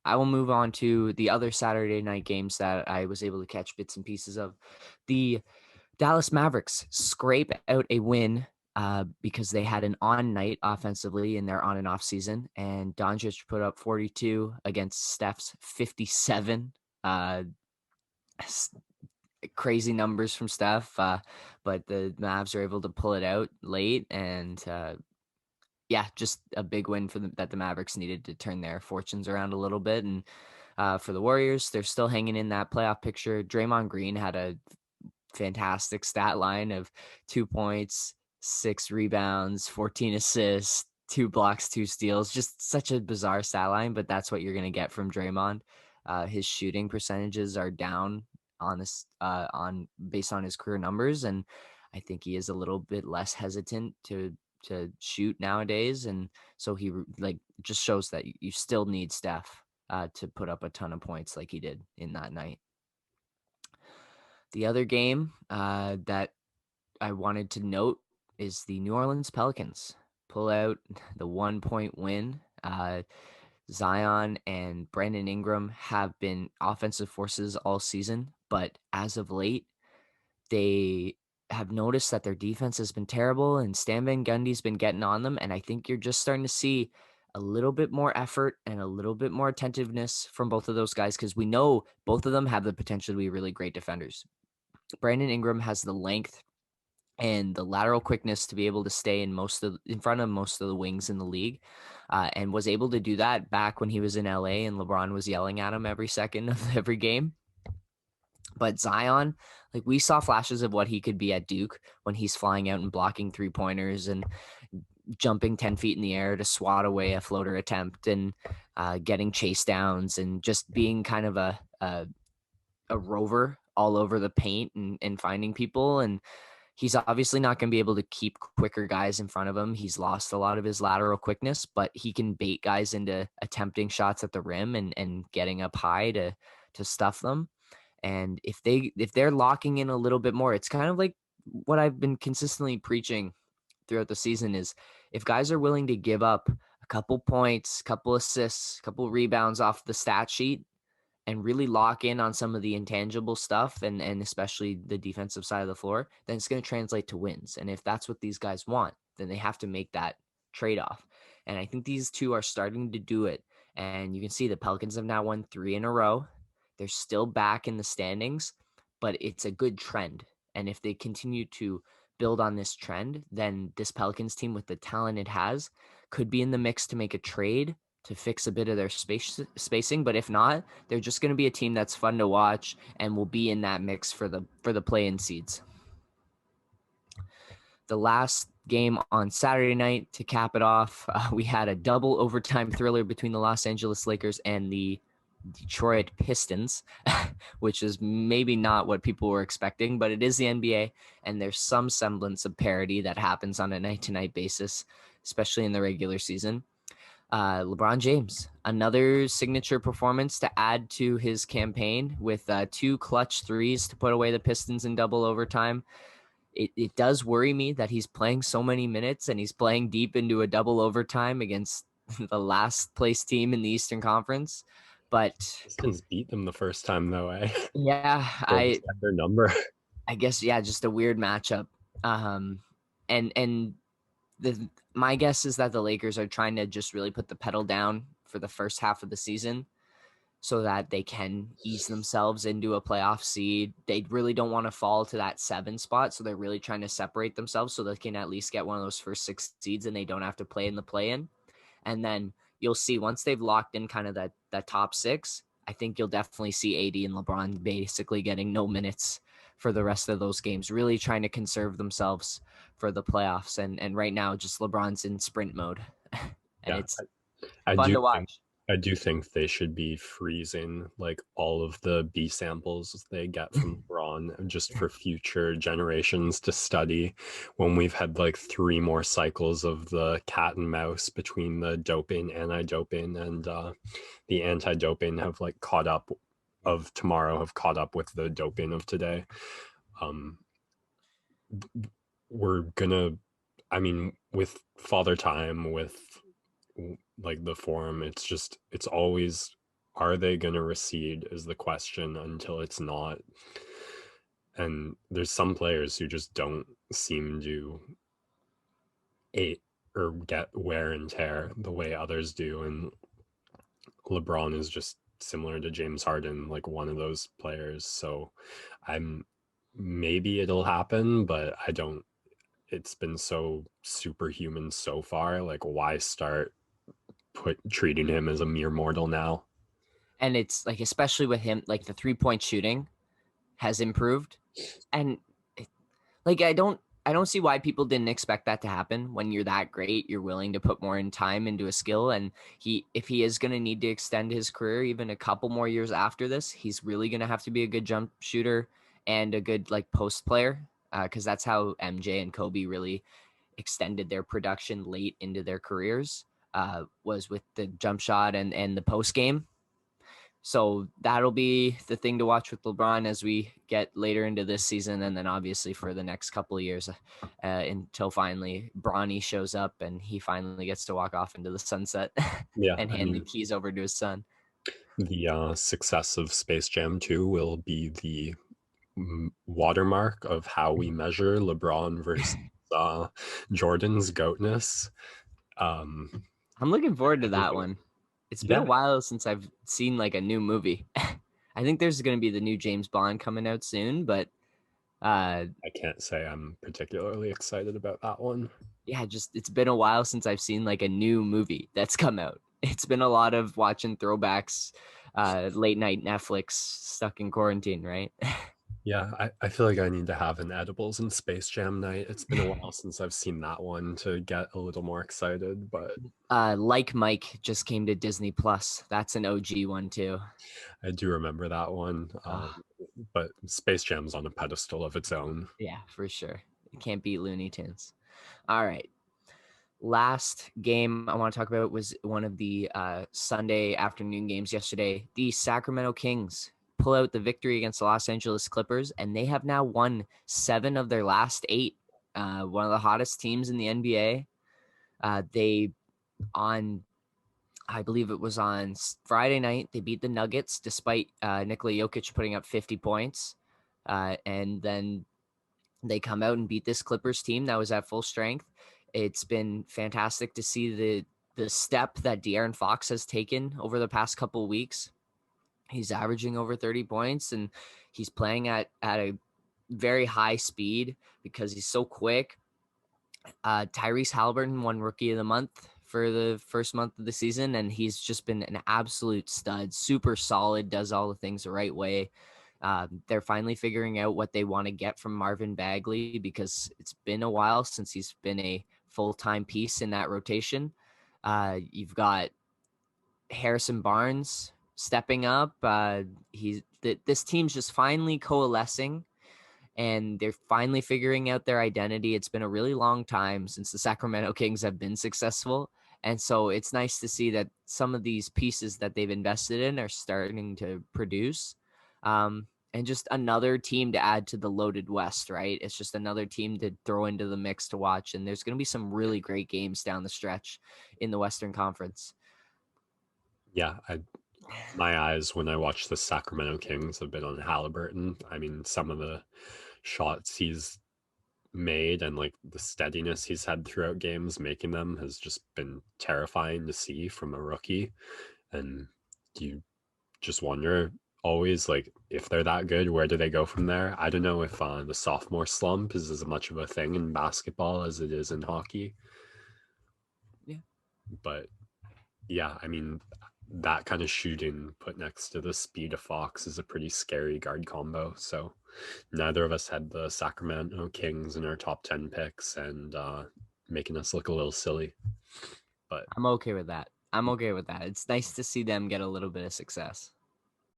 I will move on to the other Saturday night games that I was able to catch bits and pieces of. The Dallas Mavericks scrape out a win because they had an on night offensively in their on and off season, and Doncic put up 42 against Steph's 57. Uh, Crazy numbers from Steph, but the Mavs are able to pull it out late, and yeah, just a big win for that the Mavericks needed to turn their fortunes around a little bit. And for the Warriors, they're still hanging in that playoff picture. Draymond Green had a fantastic stat line of 2 points, 6 rebounds, 14 assists, 2 blocks, 2 steals. Just such a bizarre stat line, but that's what you're going to get from Draymond. His shooting percentages are down on this on based on his career numbers, and I think he is a little bit less hesitant to shoot nowadays, and so he like just shows that you still need Steph to put up a ton of points like he did in that night. The other game that I wanted to note is the New Orleans Pelicans pull out the 1 point win. Zion and Brandon Ingram have been offensive forces all season, but as of late, they have noticed that their defense has been terrible and Stan Van Gundy's been getting on them. And I think you're just starting to see a little bit more effort and a little bit more attentiveness from both of those guys because we know both of them have the potential to be really great defenders. Brandon Ingram has the length and the lateral quickness to be able to stay in front of most of the wings in the league, and was able to do that back when he was in LA and LeBron was yelling at him every second of every game. But Zion, like we saw flashes of what he could be at Duke when he's flying out and blocking 3-pointers and jumping 10 feet in the air to swat away a floater attempt and getting chase downs and just being kind of a rover all over the paint and finding people. And he's obviously not going to be able to keep quicker guys in front of him. He's lost a lot of his lateral quickness, but he can bait guys into attempting shots at the rim and getting up high to stuff them. And if they're locking in a little bit more, it's kind of like what I've been consistently preaching throughout the season is if guys are willing to give up a couple points, couple assists, couple rebounds off the stat sheet and really lock in on some of the intangible stuff and especially the defensive side of the floor, then it's going to translate to wins. And if that's what these guys want, then they have to make that trade-off. And I think these two are starting to do it. And you can see the Pelicans have now won 3 in a row. They're still back in the standings, but it's a good trend. And if they continue to build on this trend, then this Pelicans team with the talent it has could be in the mix to make a trade to fix a bit of their spacing. But if not, they're just going to be a team that's fun to watch and will be in that mix for the play-in seeds. The last game on Saturday night to cap it off, we had a double overtime thriller between the Los Angeles Lakers and the Detroit Pistons, which is maybe not what people were expecting, but it is the NBA, and there's some semblance of parity that happens on a night-to-night basis, especially in the regular season. LeBron James, another signature performance to add to his campaign with 2 clutch threes to put away the Pistons in double overtime. It does worry me that he's playing so many minutes and he's playing deep into a double overtime against the last place team in the Eastern Conference. But Pistons beat them the first time though, eh? yeah, They just got their number. I guess, yeah, just a weird matchup. And my guess is that the Lakers are trying to just really put the pedal down for the first half of the season so that they can ease themselves into a playoff seed. They really don't want to fall to that 7 spot, so they're really trying to separate themselves so they can at least get one of those first 6 seeds and they don't have to play in the play-in. And then you'll see once they've locked in kind of that top 6, I think you'll definitely see AD and LeBron basically getting no minutes for the rest of those games, really trying to conserve themselves for the playoffs. And right now, just LeBron's in sprint mode, and Yeah, it's I fun do to think watch. I do think they should be freezing like all of the B samples they get from LeBron just for future generations to study when we've had like 3 more cycles of the cat and mouse between the doping, anti-doping, and the anti-doping have like caught up of tomorrow have caught up with the doping of today. Um, we're gonna, I mean, with Father Time, with like the forum, it's always are they going to recede is the question until it's not. And there's some players who just don't seem to ate or get wear and tear the way others do. And LeBron is just similar to James Harden, like one of those players. So I'm maybe it'll happen, but I don't. It's been so superhuman so far. Like, why start treating him as a mere mortal now? And it's like, especially with him, like the 3-point shooting has improved. And like I don't see why people didn't expect that to happen. When you're that great, you're willing to put more in time into a skill. And if he is going to need to extend his career even a couple more years after this, he's really going to have to be a good jump shooter and a good like post player, because that's how MJ and Kobe really extended their production late into their careers, was with the jump shot and the post game. So that'll be the thing to watch with LeBron as we get later into this season, and then obviously for the next couple of years, until finally Bronny shows up and he finally gets to walk off into the sunset Yeah, and I hand the mean, keys over to his son. the success of Space Jam 2 will be the watermark of how we measure LeBron versus uh, Jordan's goatness. Um, I'm looking forward to I think, that one. It's been a yeah, while since I've seen like a new movie. I think there's going to be the new James Bond coming out soon, but uh, I can't say I'm particularly excited about that one. yeah, just it's been a while since I've seen like a new movie that's come out. It's been a lot of watching throwbacks, late night Netflix, stuck in quarantine, right? Yeah, I feel like I need to have an edibles and Space Jam night. It's been a while since I've seen that one to get a little more excited, but Like Mike just came to Disney Plus. That's an OG one too. I do remember that one. Oh, But Space Jam's on a pedestal of its own. yeah, for sure. You can't beat Looney Tunes. All right. Last game I want to talk about was one of the Sunday afternoon games yesterday. The Sacramento Kings pull out the victory against the Los Angeles Clippers, and they have now won 7 of their last 8. One of the hottest teams in the NBA. They on I believe it was on Friday night. They beat the Nuggets despite Nikola Jokic putting up 50 points, and then they come out and beat this Clippers team that was at full strength. It's been fantastic to see the step that De'Aaron Fox has taken over the past couple of weeks. He's averaging over 30 points and he's playing at a very high speed because he's so quick. Tyrese Halliburton won Rookie of the Month for the first month of the season, and he's just been an absolute stud, super solid, does all the things the right way. They're finally figuring out what they want to get from Marvin Bagley because it's been a while since he's been a full-time piece in that rotation. You've got Harrison Barnes stepping up. This team's just finally coalescing and they're finally figuring out their identity. It's been a really long time since the Sacramento Kings have been successful. And so it's nice to see that some of these pieces that they've invested in are starting to produce. And just another team to add to the loaded West, right? It's just another team to throw into the mix to watch. And there's going to be some really great games down the stretch in the Western Conference. Yeah, my eyes when I watch the Sacramento Kings have been on Halliburton. I mean, some of the shots he's made and like the steadiness he's had throughout games making them has just been terrifying to see from a rookie. And you just wonder always like if they're that good, where do they go from there? I don't know if the sophomore slump is as much of a thing in basketball as it is in hockey, Yeah. but yeah, I mean, that kind of shooting put next to the speed of Fox is a pretty scary guard combo. So neither of us had the Sacramento Kings in our top 10 picks and making us look a little silly. But I'm okay with that. I'm okay with that. It's nice to see them get a little bit of success.